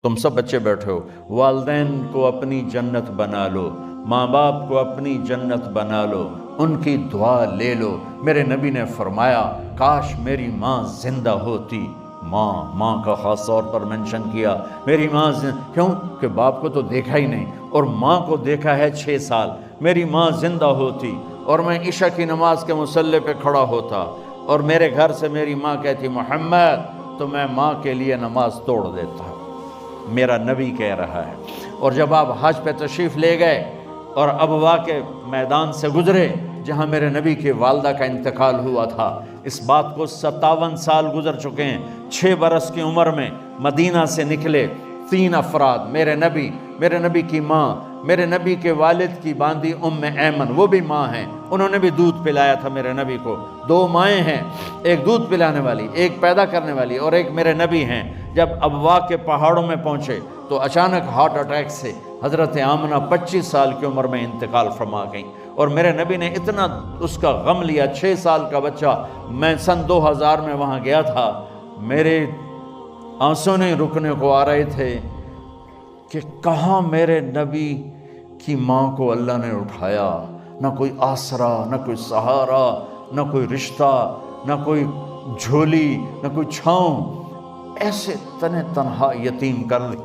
تم سب بچے بیٹھے ہو، والدین کو اپنی جنت بنا لو، ماں باپ کو اپنی جنت بنا لو، ان کی دعا لے لو۔ میرے نبی نے فرمایا کاش میری ماں زندہ ہوتی۔ ماں کا خاص طور پر منشن کیا، میری ماں کیوں کہ باپ کو تو دیکھا ہی نہیں، اور ماں کو دیکھا ہے 6 سال۔ میری ماں زندہ ہوتی اور میں عشاء کی نماز کے مصلی پہ کھڑا ہوتا اور میرے گھر سے میری ماں کہتی محمد، تو میں ماں کے لیے نماز توڑ دیتا۔ میرا نبی کہہ رہا ہے۔ اور جب آپ حج پہ تشریف لے گئے اور ابوا کے میدان سے گزرے جہاں میرے نبی کی والدہ کا انتقال ہوا تھا، اس بات کو 57 سال گزر چکے ہیں۔ 6 برس کی عمر میں مدینہ سے نکلے 3 افراد، میرے نبی کی ماں، میرے نبی کے والد کی باندی ام ایمن، وہ بھی ماں ہیں، انہوں نے بھی دودھ پلایا تھا میرے نبی کو۔ 2 مائیں ہیں، ایک دودھ پلانے والی، ایک پیدا کرنے والی، اور ایک میرے نبی ہیں۔ جب ابوا کے پہاڑوں میں پہنچے تو اچانک ہارٹ اٹیک سے حضرت آمنہ 25 سال کی عمر میں انتقال فرما گئیں، اور میرے نبی نے اتنا اس کا غم لیا۔ 6 سال کا بچہ، میں سن 2000 میں وہاں گیا تھا، میرے آنسوں نہیں رکنے کو آ رہے تھے کہ کہاں میرے نبی کی ماں کو اللہ نے اٹھایا، نہ کوئی آسرا، نہ کوئی سہارا، نہ کوئی رشتہ، نہ کوئی جھولی، نہ کوئی چھاؤں، ایسے تنہا یتیم کر دی۔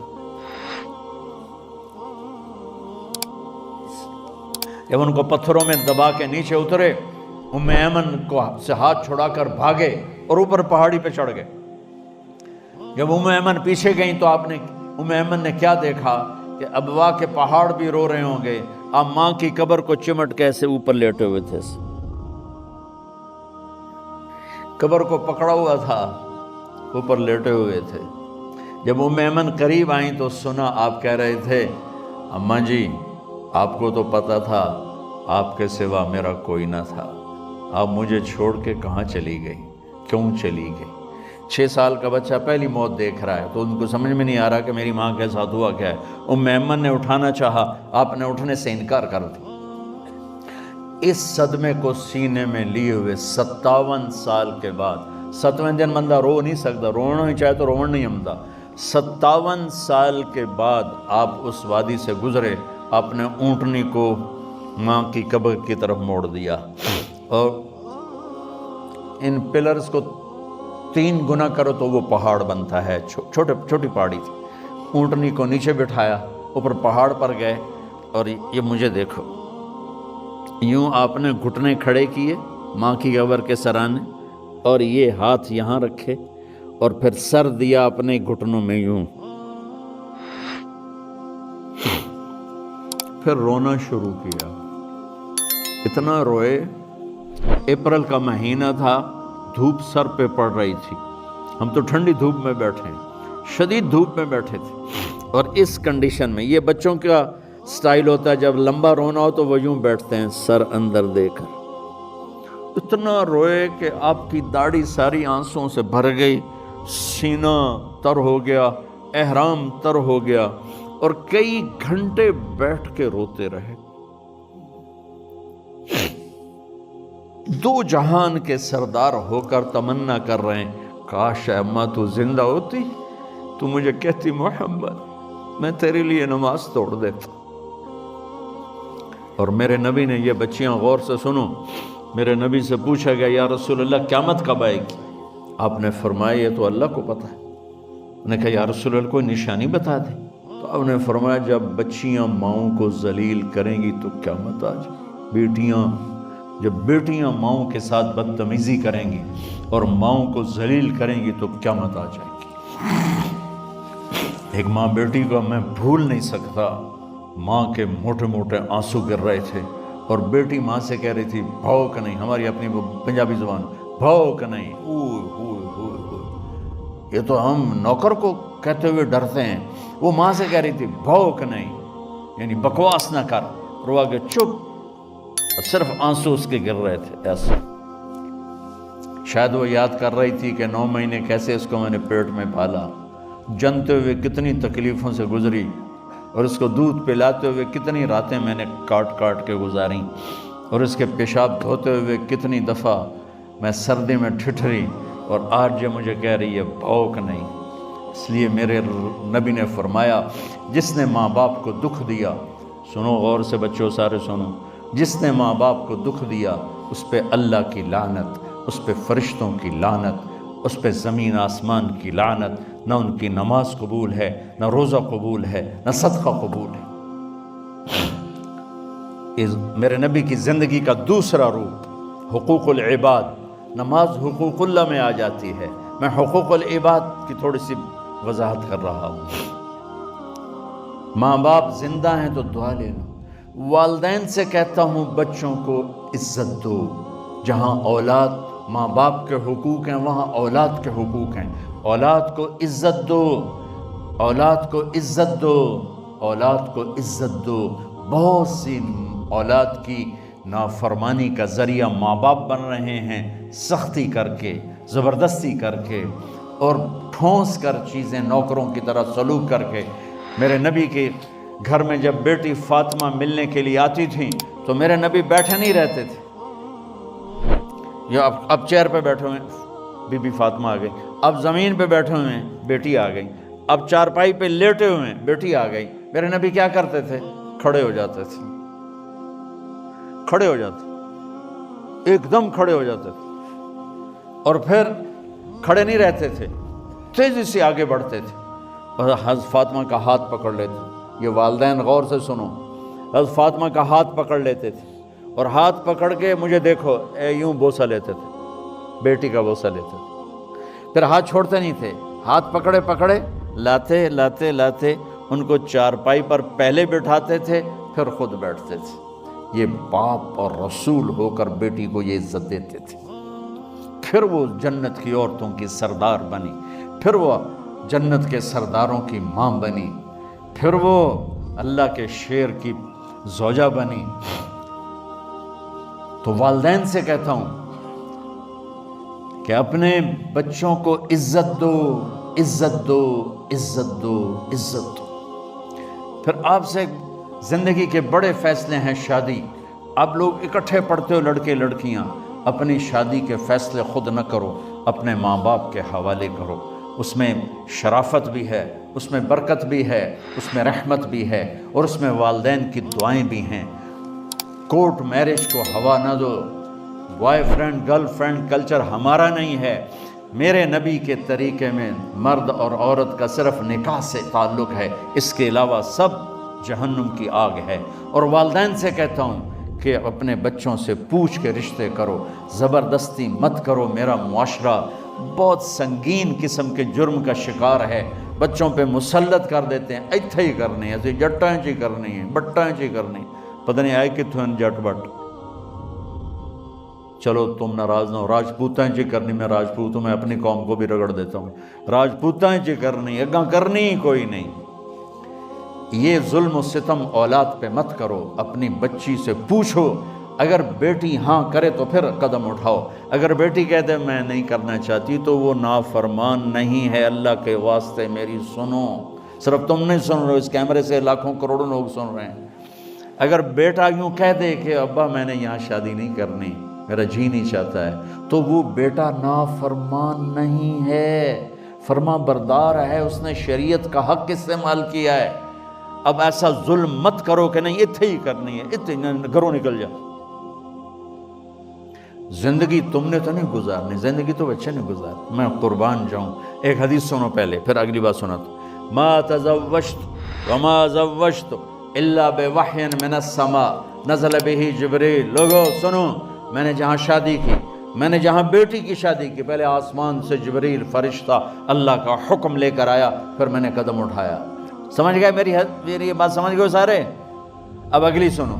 جب ان کو پتھروں میں دبا کے نیچے اترے، ام ایمن کو سے ہاتھ چھڑا کر بھاگے اور اوپر پہاڑی پہ چڑھ گئے۔ جب ام ایمن پیچھے گئیں تو ام ایمن نے کیا دیکھا کہ ابوا کے پہاڑ بھی رو رہے ہوں گے، آپ ماں کی قبر کو چمٹ کے ایسے اوپر لیٹے ہوئے تھے، قبر کو پکڑا ہوا تھا، اوپر لیٹے ہوئے تھے۔ جب ام ایمن قریب آئیں تو سنا آپ کہہ رہے تھے اماں جی، آپ کو تو پتا تھا آپ کے سوا میرا کوئی نہ تھا، آپ مجھے چھوڑ کے کہاں چلی گئی، کیوں چلی گئی؟ 6 سال کا بچہ پہلی موت دیکھ رہا ہے تو ان کو سمجھ میں نہیں آ رہا کہ میری ماں کے ساتھ ہوا کیا ہے۔ ام ایمن نے اٹھانا چاہا، آپ نے اٹھنے سے انکار کر دیا۔ اس صدمے کو سینے میں لیے ہوئے 57 سال کے بعد، 7ویں دن بندہ رو نہیں سکتا، رونا ہی چاہے تو رونا نہیں آمدا، 57 سال کے بعد آپ اس وادی سے گزرے، آپ نے اونٹنی کو ماں کی قبر کی طرف موڑ دیا، اور ان پلرز کو 3 گنا کرو تو وہ پہاڑ بنتا ہے، چھوٹی پہاڑی تھی۔ اونٹنی کو نیچے بٹھایا، اوپر پہاڑ پر گئے، اور یہ مجھے دیکھو، یوں آپ نے گھٹنے کھڑے کیے ماں کی قبر کے سرانے، اور یہ ہاتھ یہاں رکھے، اور پھر سر دیا اپنے گھٹنوں میں یوں، پھر رونا شروع کیا۔ اتنا روئے، اپریل کا مہینہ تھا، دھوپ سر پہ پڑ رہی تھی، ہم تو ٹھنڈی دھوپ میں بیٹھے ہیں، شدید دھوپ میں بیٹھے تھے، اور اس کنڈیشن میں یہ بچوں کا سٹائل ہوتا ہے، جب لمبا رونا ہو تو وہ یوں بیٹھتے ہیں سر اندر دے کر۔ اتنا روئے کہ آپ کی داڑھی ساری آنسوں سے بھر گئی، سینہ تر ہو گیا، احرام تر ہو گیا، اور کئی گھنٹے بیٹھ کے روتے رہے۔ 2 جہان کے سردار ہو کر تمنا کر رہے ہیں کاش اماں تو زندہ ہوتی، تو مجھے کہتی محمد میں تیرے لیے نماز توڑ دیتا۔ اور میرے نبی نے، یہ بچیاں غور سے سنو، میرے نبی سے پوچھا گیا یا رسول اللہ قیامت کب آئے گی؟ آپ نے فرمایا یہ تو اللہ کو پتہ ہے۔ انہوں نے کہا یا رسول اللہ کوئی نشانی بتا دیں، تو آپ نے فرمایا جب بچیاں ماؤں کو ذلیل کریں گی تو قیامت آ جائے۔ جب بیٹیاں ماؤں کے ساتھ بدتمیزی کریں گی اور ماؤں کو ذلیل کریں گی تو قیامت آ جائے گی۔ ایک ماں بیٹی کو میں بھول نہیں سکتا، ماں کے موٹے موٹے آنسو گر رہے تھے، اور بیٹی ماں سے کہہ رہی تھی بھوک نہیں، ہماری اپنی پنجابی زبان بھوک نہیں، اوہ ہوئے ہوئے ہوئے، یہ تو ہم نوکر کو کہتے ہوئے ڈرتے ہیں، وہ ماں سے کہہ رہی تھی بھوک نہیں، یعنی بکواس نہ کر، رو آگے چپ، صرف آنسو اس کے گر رہے تھے ایسا۔ شاید وہ یاد کر رہی تھی کہ 9 مہینے کیسے اس کو میں نے پیٹ میں پالا، جنتے ہوئے کتنی تکلیفوں سے گزری، اور اس کو دودھ پلاتے ہوئے کتنی راتیں میں نے کاٹ کاٹ کے گزاریں، اور اس کے پیشاب دھوتے ہوئے کتنی دفعہ میں سردی میں ٹھٹھری، اور آج یہ مجھے کہہ رہی ہے بھوک نہیں۔ اس لیے میرے نبی نے فرمایا جس نے ماں باپ کو دکھ دیا، سنو غور سے بچوں سارے سنو، جس نے ماں باپ کو دکھ دیا اس پہ اللہ کی لعنت، اس پہ فرشتوں کی لعنت، اس پہ زمین آسمان کی لعنت، نہ ان کی نماز قبول ہے، نہ روزہ قبول ہے، نہ صدقہ قبول ہے۔ میرے نبی کی زندگی کا دوسرا روپ حقوق العباد، نماز حقوق اللہ میں آ جاتی ہے، میں حقوق العباد کی تھوڑی سی وضاحت کر رہا ہوں۔ ماں باپ زندہ ہیں تو دعا لے لو۔ والدین سے کہتا ہوں بچوں کو عزت دو، جہاں اولاد ماں باپ کے حقوق ہیں وہاں اولاد کے حقوق ہیں، اولاد کو عزت دو، اولاد کو عزت دو، اولاد کو عزت دو۔ بہت سی اولاد کی نافرمانی کا ذریعہ ماں باپ بن رہے ہیں، سختی کر کے، زبردستی کر کے اور ٹھونس کر چیزیں نوکروں کی طرح سلوک کر کے۔ میرے نبی کے گھر میں جب بیٹی فاطمہ ملنے کے لیے آتی تھیں تو میرے نبی بیٹھے نہیں رہتے تھے، یا اب چیئر پہ بیٹھے ہوئے بی بی فاطمہ آ گئی، اب زمین پہ بیٹھے ہوئے ہیں بیٹی آ گئی، اب چارپائی پہ لیٹے ہوئے ہیں بیٹی آ گئی۔ میرے نبی کیا کرتے تھے؟ کھڑے ہو جاتے تھے، کھڑے ہو جاتے، ایک دم کھڑے ہو جاتے تھے، اور پھر کھڑے نہیں رہتے تھے، تیزی سے آگے بڑھتے تھے اور حضرت فاطمہ کا ہاتھ پکڑ لیتے۔ یہ والدین غور سے سنو، حضرت فاطمہ کا ہاتھ پکڑ لیتے تھے اور ہاتھ پکڑ کے مجھے دیکھو یوں بوسہ لیتے تھے، بیٹی کا بوسہ لیتے تھے، پھر ہاتھ چھوڑتے نہیں تھے، ہاتھ پکڑے پکڑے لاتے لاتے لاتے ان کو چارپائی پر پہلے بٹھاتے تھے پھر خود بیٹھتے تھے۔ یہ باپ اور رسول ہو کر بیٹی کو یہ عزت دیتے تھے۔ پھر وہ جنت کی عورتوں کی سردار بنی، پھر وہ جنت کے سرداروں کی ماں بنی، پھر وہ اللہ کے شیر کی زوجہ بنی۔ تو والدین سے کہتا ہوں کہ اپنے بچوں کو عزت دو، عزت دو، عزت دو، عزت دو۔ پھر آپ سے زندگی کے بڑے فیصلے ہیں شادی۔ آپ لوگ اکٹھے پڑھتے ہو لڑکے لڑکیاں، اپنی شادی کے فیصلے خود نہ کرو، اپنے ماں باپ کے حوالے کرو۔ اس میں شرافت بھی ہے، اس میں برکت بھی ہے، اس میں رحمت بھی ہے، اور اس میں والدین کی دعائیں بھی ہیں۔ کورٹ میرج کو ہوا نہ دو، boyfriend girlfriend culture ہمارا نہیں ہے۔ میرے نبی کے طریقے میں مرد اور عورت کا صرف نکاح سے تعلق ہے، اس کے علاوہ سب جہنم کی آگ ہے۔ اور والدین سے کہتا ہوں کہ اپنے بچوں سے پوچھ کے رشتے کرو، زبردستی مت کرو۔ میرا معاشرہ بہت سنگین قسم کے جرم کا شکار ہے، بچوں پہ مسلط کر دیتے ہیں، ایتھے ہی کرنی ہے، ایسے جٹائیں چی کرنی ہے، بٹائیں چی کرنی، پتہ نہیں آئے کتوں جٹ بٹ۔ چلو تم ناراض نہ ہو، راجپوتائیں چی کرنی، میں راجپوت ہوں، میں اپنی قوم کو بھی رگڑ دیتا ہوں، راجپوتائیں چی کرنی، اگاں کرنی ہی کوئی نہیں۔ یہ ظلم و ستم اولاد پہ مت کرو، اپنی بچی سے پوچھو، اگر بیٹی ہاں کرے تو پھر قدم اٹھاؤ، اگر بیٹی کہہ دے میں نہیں کرنا چاہتی تو وہ نافرمان نہیں ہے۔ اللہ کے واسطے میری سنو، صرف تم نہیں سن رہے ہو، اس کیمرے سے لاکھوں کروڑوں لوگ سن رہے ہیں۔ اگر بیٹا یوں کہہ دے کہ ابا میں نے یہاں شادی نہیں کرنی، میرا جی نہیں چاہتا ہے، تو وہ بیٹا نافرمان نہیں ہے، فرما بردار ہے، اس نے شریعت کا حق استعمال کیا ہے۔ اب ایسا ظلم مت کرو کہ نہیں اتھے ہی کرنی ہے، اتھے گھروں نکل جا۔ زندگی تم نے تو نہیں گزارنی، زندگی تو بچے نے گزار۔ میں قربان جاؤں، ایک حدیث سنو پہلے پھر اگلی بات سناتا۔ ما تزوجت وما زوجت الا بوحی من السماء نزل به جبریل۔ لوگو سنو، میں نے جہاں شادی کی، میں نے جہاں بیٹی کی شادی کی، پہلے آسمان سے جبریل فرشتہ اللہ کا حکم لے کر آیا، پھر میں نے قدم اٹھایا۔ سمجھ گئے میری یہ بات؟ سمجھ گئے سارے؟ اب اگلی سنو۔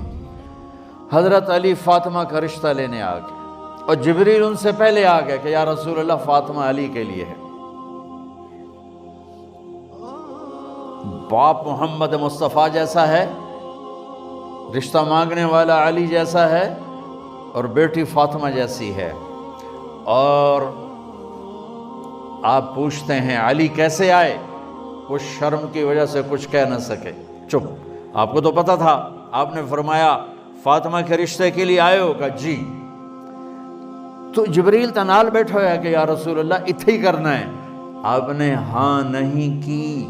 حضرت علی فاطمہ کا رشتہ لینے آ گئے اور جبریل ان سے پہلے آ گئے کہ یا رسول اللہ فاطمہ علی کے لیے ہے۔ باپ محمد مصطفیٰ جیسا ہے، رشتہ مانگنے والا علی جیسا ہے، اور بیٹی فاطمہ جیسی ہے۔ اور آپ پوچھتے ہیں علی کیسے آئے؟ کچھ شرم کی وجہ سے کچھ کہہ نہ سکے، چپ۔ آپ کو تو پتہ تھا، آپ نے فرمایا فاطمہ کے رشتے کے لیے آئے ہو؟ کہا جی۔ تو جبریل تنال بیٹھا ہے کہ یا رسول اللہ اتھے ہی کرنا ہے، آپ نے ہاں نہیں کی،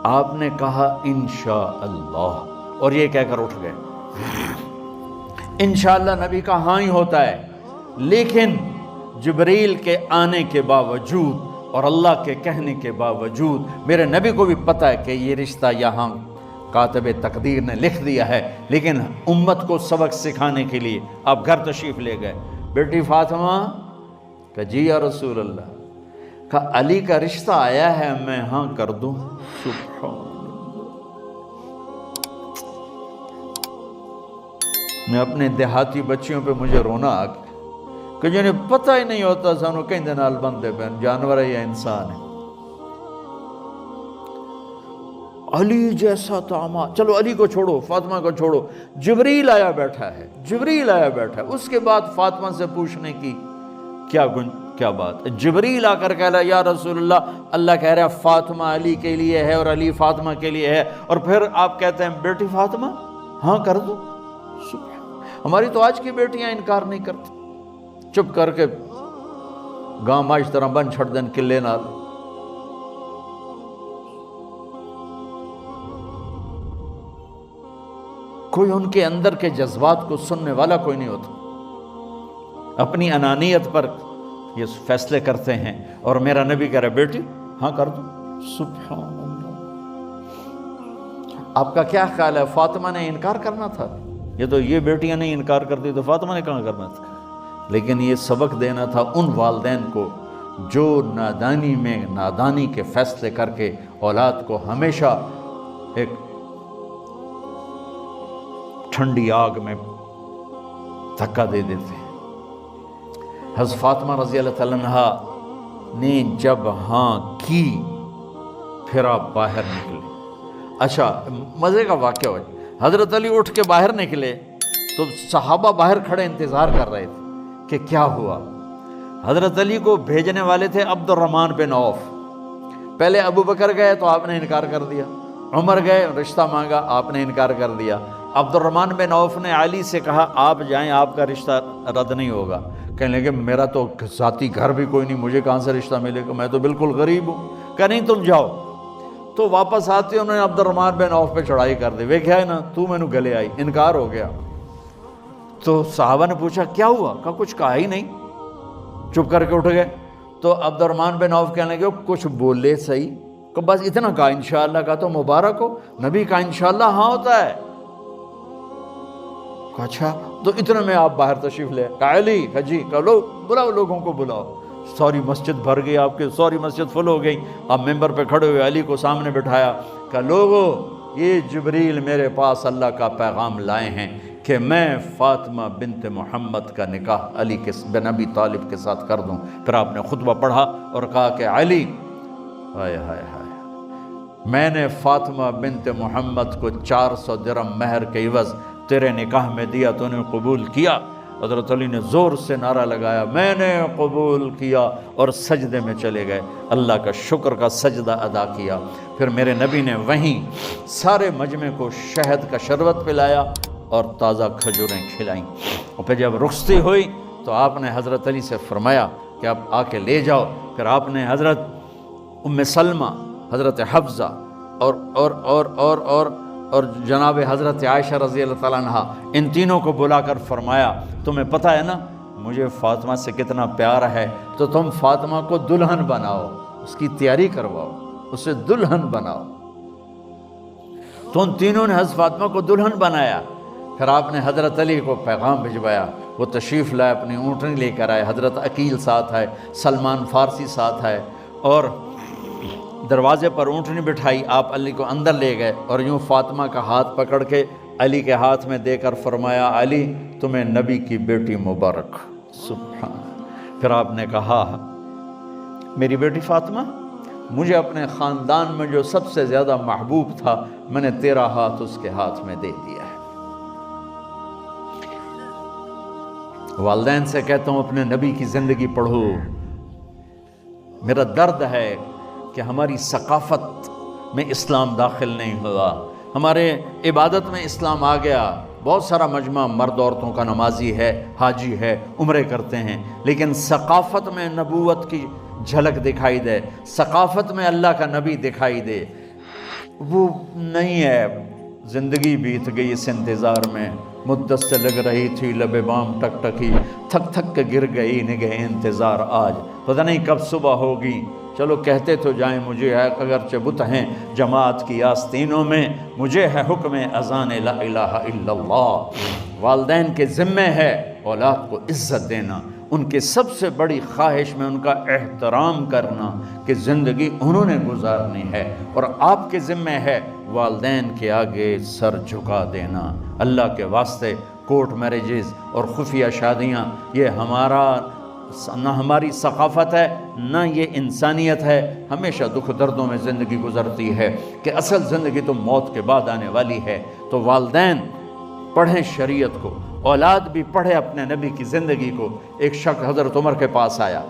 آپ نے کہا انشاءاللہ، اور یہ کہہ کر اٹھ گئے۔ انشاءاللہ نبی کا ہاں ہی ہوتا ہے، لیکن جبریل کے آنے کے باوجود اور اللہ کے کہنے کے باوجود میرے نبی کو بھی پتہ ہے کہ یہ رشتہ یہاں کاتب تقدیر نے لکھ دیا ہے، لیکن امت کو سبق سکھانے کے لیے آپ گھر تشریف لے گئے۔ بیٹی فاطمہ کہ جی یا رسول اللہ، کہ علی کا رشتہ آیا ہے، میں ہاں کر دوں؟ سبحان اللہ۔ میں اپنے دیہاتی بچیوں پہ مجھے رونا آ گیا کہ جنہیں پتہ ہی نہیں ہوتا سانو کہیں نال بندے بہن جانور ہے یا انسان ہے۔ علی جیسا داماد، چلو علی کو چھوڑو، فاطمہ کو چھوڑو، جبریل آیا بیٹھا ہے، جبریل آیا بیٹھا ہے۔ اس کے بعد فاطمہ سے پوچھنے کی کیا بات؟ جبریل آ کر کہہ رہا یا رسول اللہ، اللہ کہہ رہا ہے فاطمہ علی کے لیے ہے اور علی فاطمہ کے لیے ہے، اور پھر آپ کہتے ہیں بیٹی فاطمہ ہاں کر دو۔ ہماری تو آج کی بیٹیاں انکار نہیں کرتی، چپ کر کے گاں ماش طرح بن چھڑ دین کلے نال۔ کوئی ان کے اندر کے جذبات کو سننے والا کوئی نہیں ہوتا، اپنی انانیت پر یہ فیصلے کرتے ہیں، اور میرا نبی کہہ رہا بیٹی ہاں کر دو۔ سبحان اللہ۔ آپ کا کیا خیال ہے، فاطمہ نے انکار کرنا تھا؟ یہ تو یہ بیٹیاں نہیں انکار کرتی تو فاطمہ نے کہاں کرنا تھا؟ لیکن یہ سبق دینا تھا ان والدین کو جو نادانی میں نادانی کے فیصلے کر کے اولاد کو ہمیشہ ایک ٹھنڈی آگ میں دھکا دے دیتے ہیں۔ حضرت فاطمہ رضی اللہ تعالیٰ عنہا نے جب ہاں کی، پھر آپ باہر نکلے۔ اچھا مزے کا واقعہ ہوا، حضرت علی اٹھ کے باہر نکلے تو صحابہ باہر کھڑے انتظار کر رہے تھے کہ کیا ہوا۔ حضرت علی کو بھیجنے والے تھے عبد الرحمن بن عوف، پہلے ابو بکر گئے تو آپ نے انکار کر دیا، عمر گئے رشتہ مانگا، آپ نے انکار کر دیا۔ عبد الرحمن بن عوف نے علی سے کہا آپ جائیں، آپ کا رشتہ رد نہیں ہوگا۔ کہنے لگے میرا تو ذاتی گھر بھی کوئی نہیں، مجھے کہاں سے رشتہ ملے گا، میں تو بالکل غریب ہوں۔ کہ نہیں تم جاؤ۔ تو واپس آتے انہوں نے عبد الرحمن بن عوف پہ چڑھائی کر دی، ویکھیا ہے نا تو میں نو گلے آئی، انکار ہو گیا۔ تو صحابہ نے پوچھا کیا ہوا؟ کہا کچھ کہا ہی نہیں، چپ کر کے اٹھ گئے۔ تو عبد الرحمن بن عوف کہنے لگے کچھ بولے صحیح، کہ بس اتنا کہا انشاءاللہ کا تو مبارک ہو، نبی کا انشاءاللہ ہاں ہوتا ہے۔ کہا اچھا، تو اتنے میں آپ باہر تشریف لے۔ کہا علی، کہا جی، کہا لو بلاؤ، لوگوں کو بلاؤ۔ ساری مسجد بھر گئی، آپ کے ساری مسجد فل ہو گئی۔ آپ ممبر پہ کھڑے ہوئے علی کو سامنے بٹھایا، کہا لوگو یہ جبریل میرے پاس اللہ کا پیغام لائے ہیں کہ میں فاطمہ بنت محمد کا نکاح علی بن ابی طالب کے ساتھ کر دوں۔ پھر آپ نے خطبہ پڑھا اور کہا کہ علی، ہائے ہائے ہائے، میں نے فاطمہ بنت محمد کو 400 درہم مہر کے عوض تیرے نکاح میں دیا، تو نے قبول کیا؟ حضرت علی نے زور سے نعرہ لگایا میں نے قبول کیا، اور سجدے میں چلے گئے، اللہ کا شکر کا سجدہ ادا کیا۔ پھر میرے نبی نے وہیں سارے مجمع کو شہد کا شربت پلایا اور تازہ کھجوریں کھلائیں، اور پھر جب رخصتی ہوئی تو آپ نے حضرت علی سے فرمایا کہ آپ آ کے لے جاؤ۔ پھر آپ نے حضرت ام سلمہ، حضرت حفصہ اور جناب حضرت عائشہ رضی اللہ تعالیٰ عنہ، ان تینوں کو بلا کر فرمایا تمہیں پتہ ہے نا مجھے فاطمہ سے کتنا پیار ہے، تو تم فاطمہ کو دلہن بناؤ، اس کی تیاری کرواؤ، اسے دلہن بناؤ۔ تو ان تینوں نے حضرت فاطمہ کو دلہن بنایا۔ پھر آپ نے حضرت علی کو پیغام بھجوایا، وہ تشریف لائے، اپنی اونٹنی لے کر آئے، حضرت عقیل ساتھ ہے، سلمان فارسی ساتھ ہے، اور دروازے پر اونٹنی بٹھائی، آپ علی کو اندر لے گئے اور یوں فاطمہ کا ہاتھ پکڑ کے علی کے ہاتھ میں دے کر فرمایا علی تمہیں نبی کی بیٹی مبارک۔ سبحان۔ پھر آپ نے کہا میری بیٹی فاطمہ، مجھے اپنے خاندان میں جو سب سے زیادہ محبوب تھا میں نے تیرا ہاتھ اس کے ہاتھ میں دے دیا ہے۔ والدین سے کہتا ہوں اپنے نبی کی زندگی پڑھو۔ میرا درد ہے کہ ہماری ثقافت میں اسلام داخل نہیں ہوا، ہمارے عبادت میں اسلام آ گیا، بہت سارا مجمع مرد عورتوں کا نمازی ہے، حاجی ہے، عمرے کرتے ہیں، لیکن ثقافت میں نبوت کی جھلک دکھائی دے، ثقافت میں اللہ کا نبی دکھائی دے، وہ نہیں ہے۔ زندگی بیت گئی اس انتظار میں، مدت سے لگ رہی تھی لب بام ٹک ٹکی، تھک تھک کے گر گئی نگہ انتظار آج، پتہ نہیں کب صبح ہوگی۔ چلو کہتے تو جائیں مجھے ہے اگرچہ بت ہیں جماعت کی آستینوں میں، مجھے ہے حکم اذان لا الہ الا اللہ۔ والدین کے ذمہ ہے اولاد کو عزت دینا، ان کے سب سے بڑی خواہش میں ان کا احترام کرنا کہ زندگی انہوں نے گزارنی ہے، اور آپ کے ذمہ ہے والدین کے آگے سر جھکا دینا۔ اللہ کے واسطے کورٹ میرجز اور خفیہ شادیاں یہ نہ ہماری ثقافت ہے، نہ یہ انسانیت ہے۔ ہمیشہ دکھ دردوں میں زندگی گزرتی ہے کہ اصل زندگی تو موت کے بعد آنے والی ہے۔ تو والدین پڑھیں شریعت کو، اولاد بھی پڑھے اپنے نبی کی زندگی کو۔ ایک شخص حضرت عمر کے پاس آیا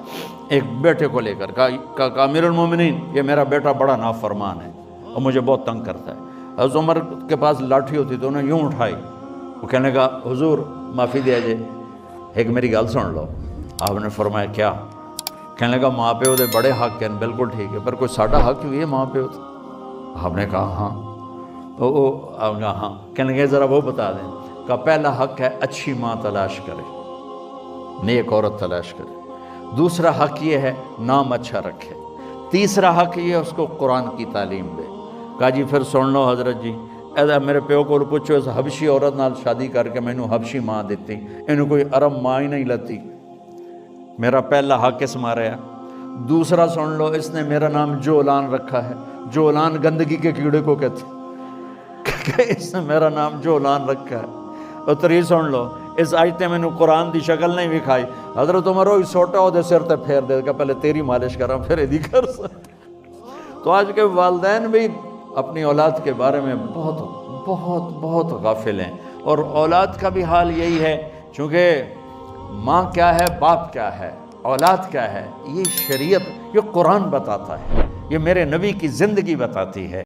ایک بیٹے کو لے کر، کہا امیر المومنین یہ میرا بیٹا بڑا نافرمان ہے اور مجھے بہت تنگ کرتا ہے۔ حضرت عمر کے پاس لاٹھی ہوتی تو انہوں نے یوں اٹھائی، وہ کہنے لگا حضور معافی دیا جائے، ایک میری گل سن لو۔ آپ نے فرمایا کیا؟ کہنے لگا ماں پیو دے بڑے حق ہیں، بالکل ٹھیک ہے، پر کوئی ساڈا حق بھی ہے ماں پیو تے؟ آپ نے کہا ہاں۔ تو آپ نے کہا ہاں۔ کہنے لگے ذرا وہ بتا دیں۔ کہا پہلا حق ہے اچھی ماں تلاش کرے، نیک عورت تلاش کرے۔ دوسرا حق یہ ہے نام اچھا رکھے۔ تیسرا حق یہ ہے اس کو قرآن کی تعلیم دے۔ کہا جی پھر سن لو حضرت جی، ایسا میرے پیو کو پوچھو اس حبشی عورت نال شادی کر کے مینوں حبشی ماں دیتی، انہوں کوئی عرب ماں ہی نہیں لتی۔ میرا پہلا حق اس مارے ہے۔ دوسرا سن لو، اس نے میرا نام جولان رکھا ہے، جولان گندگی کے کیڑے کو کہتے کہ اس نے میرا نام جولان رکھا ہے۔ اور تری سن لو، اس آیت نے مینوں قرآن دی شکل نہیں وکھائی۔ حضرت عمر ہوئی سوٹا ہو دے سر تے پھیر دے کہ پہلے تیری مالش کراں پھر ایدی کر سکتے۔ تو آج کے والدین بھی اپنی اولاد کے بارے میں بہت بہت بہت غافل ہیں، اور اولاد کا بھی حال یہی ہے، چونکہ ماں کیا ہے، باپ کیا ہے، اولاد کیا ہے، یہ شریعت، یہ قرآن بتاتا ہے، یہ میرے نبی کی زندگی بتاتی ہے۔